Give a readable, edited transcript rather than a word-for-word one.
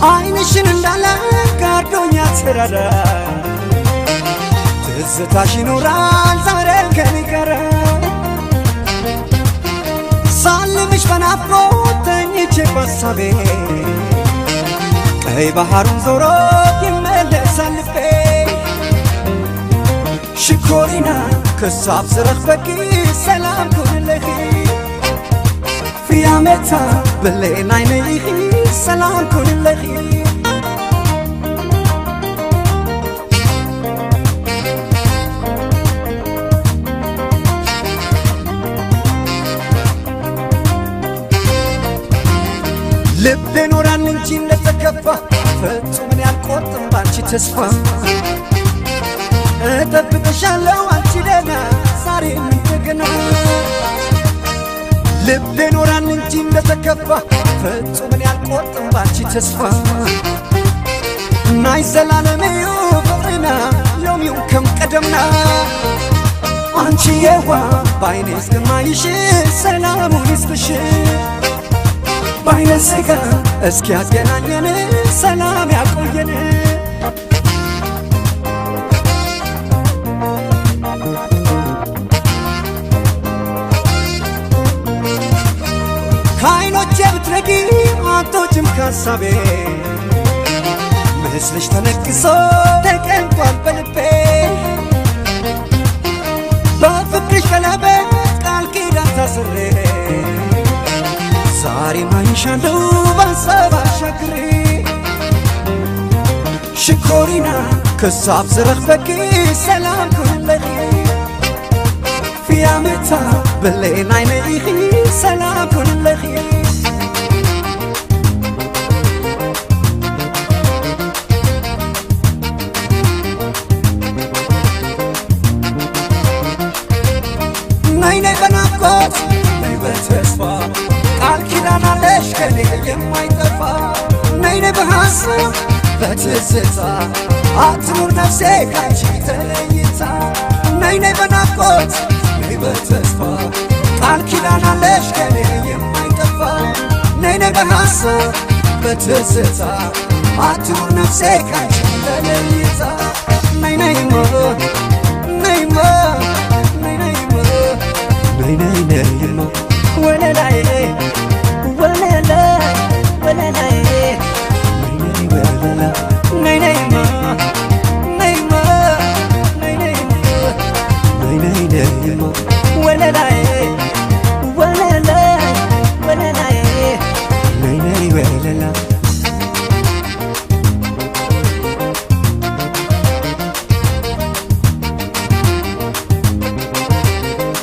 አይንሽን እንዳለ ጋርዶኛ ተራራ ትዝታሽ ይኖራል ዛሬ ከኔ ጋር ሳልምሽ በናፍቆት ተኝቼ በሀሳቤ ቀይ ባህሩን ዞሮ ይመለሳል ልቤ ሽኮሪና كساب صرخ بكي سلام كل لخي في عمتها بالليل عيني سلام كل لخي لبي نوران انتي نتكفى فتو من يالقوطن بانشي تسفى እጠብቅሻለሁ አንቺ ደህና ዛሬም እንደገና ልቤ ኖራል እንጂ እንደተከፋ ፍጹምን ያልቆርጥም ባንቺ ተስፋ ናይ ዘላለሜው ፍቅርና ሎሚው ከም ቀደምና አንቺ የዋ ባይኔ እስከማይሽ ሰላሙን ይስጥሽ ባይነ ስጋ እስኪ ያገናኘን ሰላም ያቆየን ብትረጊ አቶችም ካሳቤ ምስልሽ ተነቅሶ ተቀንቋል በልቤ በፍቅርሽ ቀለበት ቃል ኪዳን ታስሬ ዛሬ ማይሻለሁ በሀሳብ አሻግሬ ሽኮሪና كساب صرخ بكي سلام كل لخي في عمتها بالليل عيني سلام كل لخي نايني بنافقوت نايبة تسفى قال كيدانا ليش كني يماي تفا نايني بحاسب بتزتا عطنور نفسي كايشي تليتا نايني بنافقوت نايبة تسفى قال كيدانا ليش كني يماي تفا نايني بحاسب بتزتا عطنور نفسي كايشي تليتا نايني مو نايني مو ناي ناي